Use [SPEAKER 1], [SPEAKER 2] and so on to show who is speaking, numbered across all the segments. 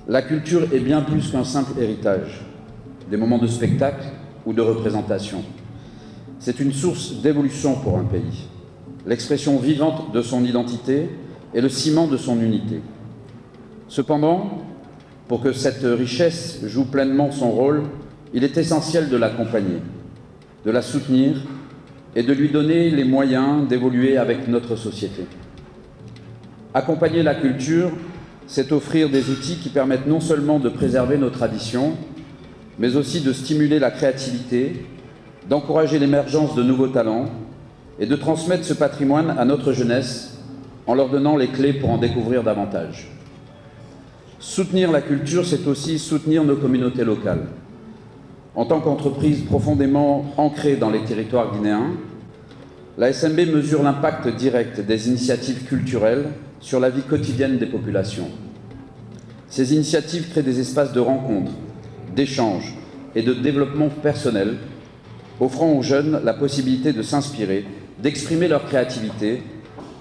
[SPEAKER 1] La culture est bien plus qu'un simple héritage, des moments de spectacle ou de représentation. C'est une source d'évolution pour un pays, l'expression vivante de son identité et le ciment de son unité. Cependant, pour que cette richesse joue pleinement son rôle, il est essentiel de l'accompagner, de la soutenir et de lui donner les moyens d'évoluer avec notre société. Accompagner la culture, c'est offrir des outils qui permettent non seulement de préserver nos traditions, mais aussi de stimuler la créativité, d'encourager l'émergence de nouveaux talents et de transmettre ce patrimoine à notre jeunesse en leur donnant les clés pour en découvrir davantage. Soutenir la culture, c'est aussi soutenir nos communautés locales. En tant qu'entreprise profondément ancrée dans les territoires guinéens, la SMB mesure l'impact direct des initiatives culturelles sur la vie quotidienne des populations. Ces initiatives créent des espaces de rencontre, d'échange et de développement personnel, offrant aux jeunes la possibilité de s'inspirer, d'exprimer leur créativité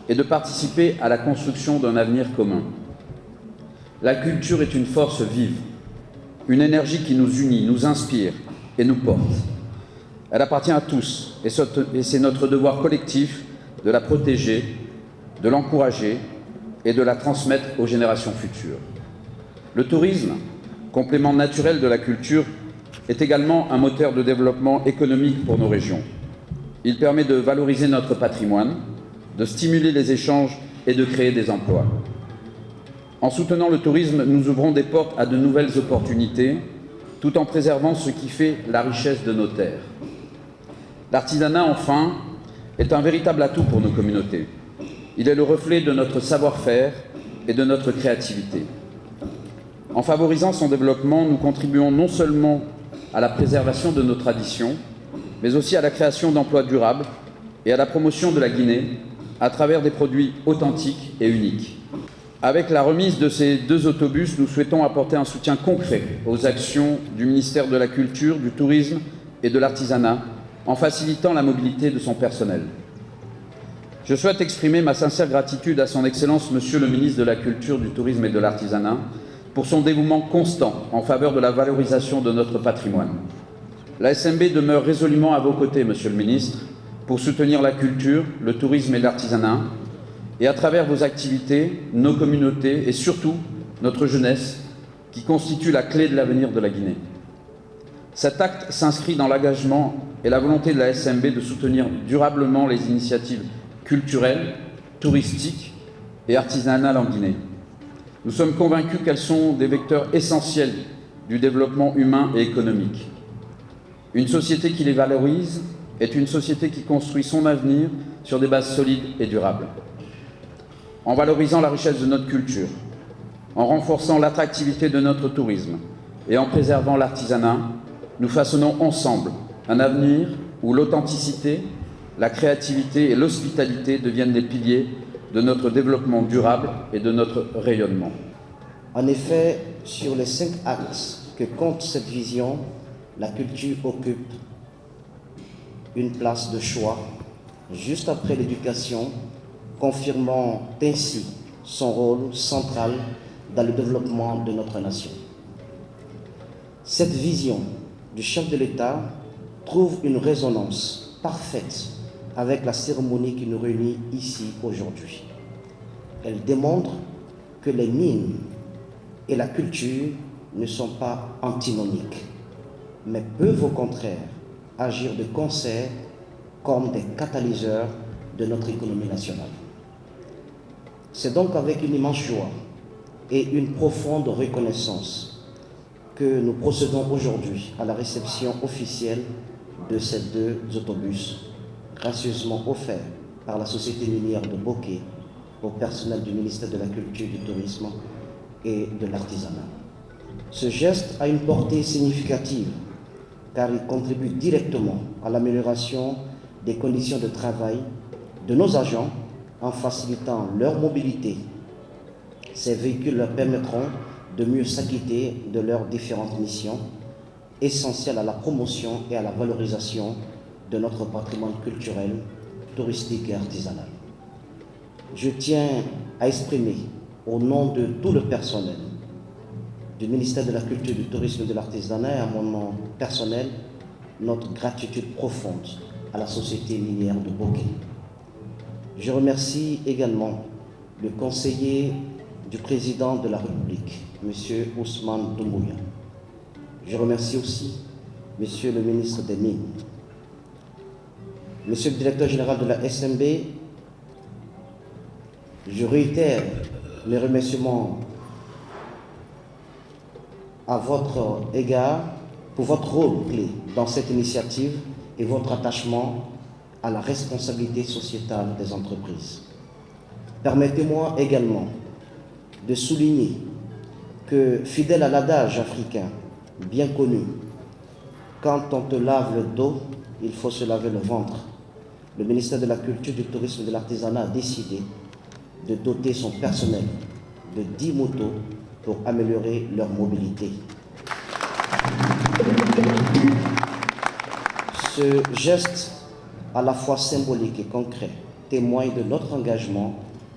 [SPEAKER 1] et de participer à la construction d'un avenir commun. La culture est une force vive, une énergie qui nous unit, nous inspire et nous porte. Elle appartient à tous et c'est notre devoir collectif de la protéger, de l'encourager et de la transmettre aux générations futures. Le tourisme, complément naturel de la culture, est également un moteur de développement économique pour nos régions. Il permet de valoriser notre patrimoine, de stimuler les échanges et de créer des emplois. En soutenant le tourisme, nous ouvrons des portes à de nouvelles opportunités, tout en préservant ce qui fait la richesse de nos terres. L'artisanat, enfin, est un véritable atout pour nos communautés. Il est le reflet de notre savoir-faire et de notre créativité. En favorisant son développement, nous contribuons non seulement à la préservation de nos traditions, mais aussi à la création d'emplois durables et à la promotion de la Guinée à travers des produits authentiques et uniques. Avec la remise de ces 2 autobus, nous souhaitons apporter un soutien concret aux actions du ministère de la Culture, du Tourisme et de l'Artisanat, en facilitant la mobilité de son personnel. Je souhaite exprimer ma sincère gratitude à son Excellence, Monsieur le ministre de la Culture, du Tourisme et de l'Artisanat, pour son dévouement constant en faveur de la valorisation de notre patrimoine. La SMB demeure résolument à vos côtés, Monsieur le ministre, pour soutenir la culture, le tourisme et l'artisanat, et à travers vos activités, nos communautés et surtout notre jeunesse, qui constitue la clé de l'avenir de la Guinée. Cet acte s'inscrit dans l'engagement et la volonté de la SMB de soutenir durablement les initiatives culturelles, touristiques et artisanales en Guinée. Nous sommes convaincus qu'elles sont des vecteurs essentiels du développement humain et économique. Une société qui les valorise est une société qui construit son avenir sur des bases solides et durables. En valorisant la richesse de notre culture, en renforçant l'attractivité de notre tourisme et en préservant l'artisanat, nous façonnons ensemble un avenir où l'authenticité, la créativité et l'hospitalité deviennent des piliers de notre développement durable et de notre rayonnement.
[SPEAKER 2] En effet, sur les 5 axes que compte cette vision, la culture occupe une place de choix, juste après l'éducation, confirmant ainsi son rôle central dans le développement de notre nation. Cette vision du chef de l'État trouve une résonance parfaite avec la cérémonie qui nous réunit ici aujourd'hui. Elle démontre que les mines et la culture ne sont pas antinomiques, mais peuvent au contraire agir de concert comme des catalyseurs de notre économie nationale. C'est donc avec une immense joie et une profonde reconnaissance que nous procédons aujourd'hui à la réception officielle de ces 2 autobus gracieusement offerts par la Société minière de Bokeh au personnel du ministère de la Culture, du Tourisme et de l'Artisanat. Ce geste a une portée significative car il contribue directement à l'amélioration des conditions de travail de nos agents en facilitant leur mobilité. Ces véhicules leur permettront de mieux s'acquitter de leurs différentes missions essentielles à la promotion et à la valorisation de notre patrimoine culturel, touristique et artisanal. Je tiens à exprimer au nom de tout le personnel du ministère de la Culture, du Tourisme et de l'Artisanat et à mon nom personnel, notre gratitude profonde à la société minière de Bokeh. Je remercie également le conseiller du président de la République, M. Ousmane Doumbouya. Je remercie aussi M. le ministre des Mines, Monsieur le directeur général de la SMB. Je réitère mes remerciements à votre égard pour votre rôle clé dans cette initiative et votre attachement à la responsabilité sociétale des entreprises. Permettez-moi également de souligner que, fidèle à l'adage africain bien connu, quand on te lave le dos, il faut se laver le ventre, le ministère de la Culture, du Tourisme et de l'Artisanat a décidé de doter son personnel de 10 motos pour améliorer leur mobilité. Ce geste, à la fois symbolique et concret, témoigne de notre engagement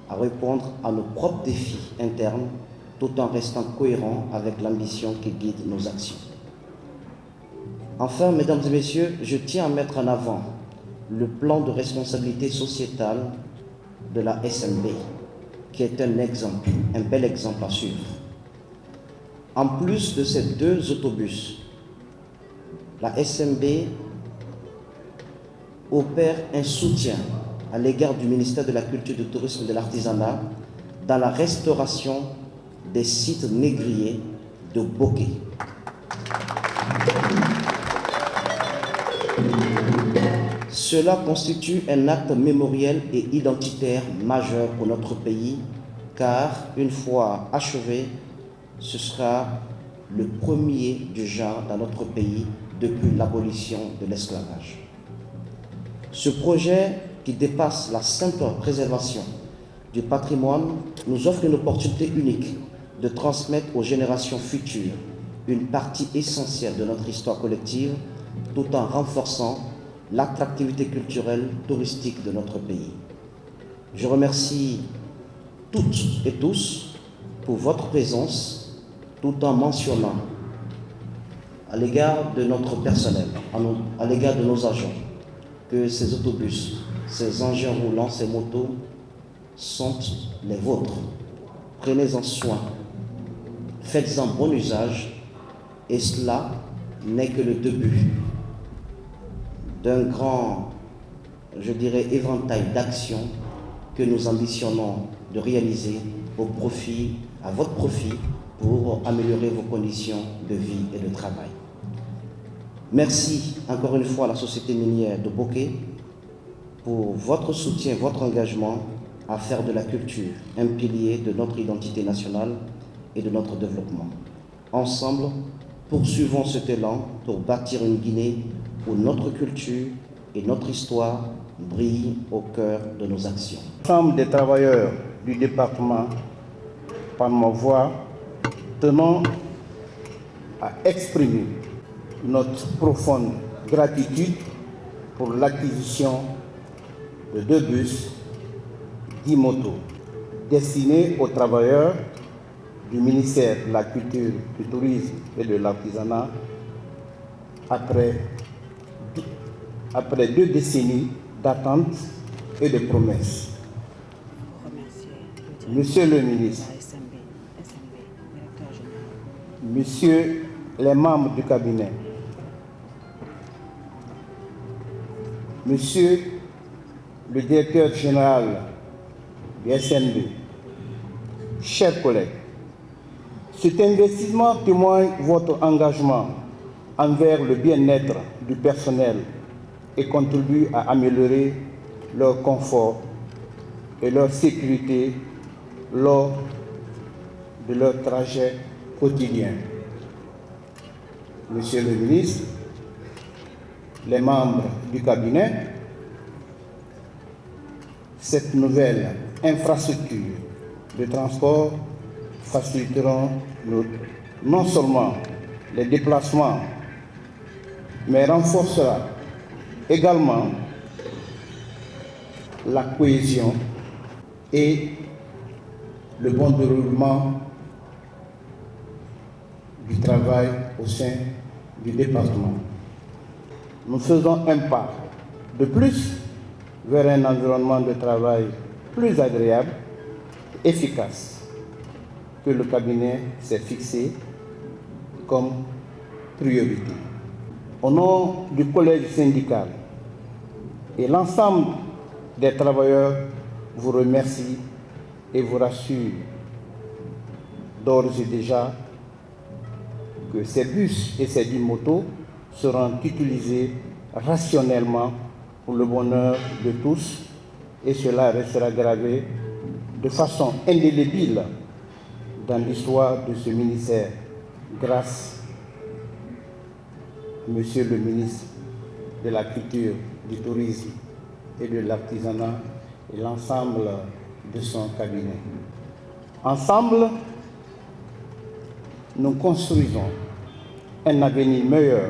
[SPEAKER 2] à répondre à nos propres défis internes tout en restant cohérent avec l'ambition qui guide nos actions. Enfin, mesdames et messieurs, je tiens à mettre en avant le plan de responsabilité sociétale de la SMB, qui est un exemple, un bel exemple à suivre. En plus de ces 2 autobus, la SMB opère un soutien à l'égard du ministère de la Culture, du Tourisme et de l'Artisanat dans la restauration des sites négriers de Bokeh. Cela constitue un acte mémoriel et identitaire majeur pour notre pays, car une fois achevé, ce sera le premier du genre dans notre pays depuis l'abolition de l'esclavage. Ce projet, qui dépasse la simple préservation du patrimoine, nous offre une opportunité unique de transmettre aux générations futures une partie essentielle de notre histoire collective, tout en renforçant l'attractivité culturelle, touristique de notre pays. Je remercie toutes et tous pour votre présence, tout en mentionnant à l'égard de notre personnel, à l'égard de nos agents, que ces autobus, ces engins roulants, ces motos sont les vôtres. Prenez-en soin, faites-en bon usage, et cela n'est que le début d'un grand, je dirais, éventail d'actions que nous ambitionnons de réaliser au profit, à votre profit, pour améliorer vos conditions de vie et de travail. Merci encore une fois à la société minière de Bokeh pour votre soutien, votre engagement à faire de la culture un pilier de notre identité nationale et de notre développement. Ensemble, poursuivons cet élan pour bâtir une Guinée où notre culture et notre histoire brillent au cœur de nos actions.
[SPEAKER 3] L'ensemble des travailleurs du département, par ma voix, tenons à exprimer notre profonde gratitude pour l'acquisition de 2 bus 10 motos destinés aux travailleurs du ministère de la Culture, du Tourisme et de l'Artisanat après 2 décennies d'attente et de promesses. Monsieur le ministre, Messieurs les membres du cabinet, Monsieur le directeur général du SNB, chers collègues, cet investissement témoigne votre engagement envers le bien-être du personnel et contribue à améliorer leur confort et leur sécurité lors de leur trajet quotidien. Monsieur le ministre, les membres du cabinet, cette nouvelle infrastructure de transport faciliteront non seulement les déplacements, mais renforcera également la cohésion et le bon déroulement du travail au sein du département. Nous faisons un pas de plus vers un environnement de travail plus agréable, efficace, que le cabinet s'est fixé comme priorité. Au nom du collège syndical et l'ensemble des travailleurs vous remercie et vous rassure d'ores et déjà que ces bus et ces motos seront utilisés rationnellement pour le bonheur de tous et cela restera gravé de façon indélébile dans l'histoire de ce ministère grâce à Monsieur le ministre de la Culture, du Tourisme et de l'Artisanat et l'ensemble de son cabinet. Ensemble, nous construisons un avenir meilleur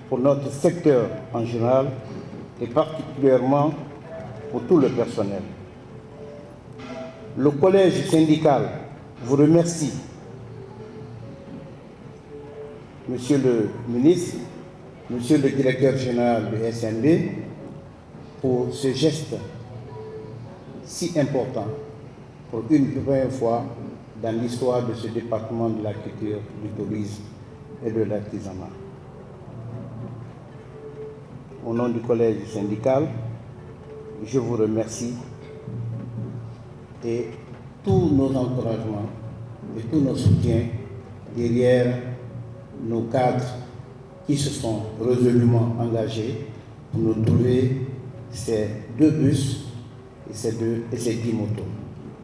[SPEAKER 3] pour notre secteur en général et particulièrement pour tout le personnel. Le collège syndical vous remercie, Monsieur le ministre, Monsieur le directeur général de SNB, pour ce geste si important pour une première fois dans l'histoire de ce département de la culture, du tourisme et de l'artisanat. Au nom du collège syndical, je vous remercie et tous nos encouragements et tous nos soutiens derrière nos cadres qui se sont résolument engagés pour nous trouver ces 2 bus et ces 10 motos.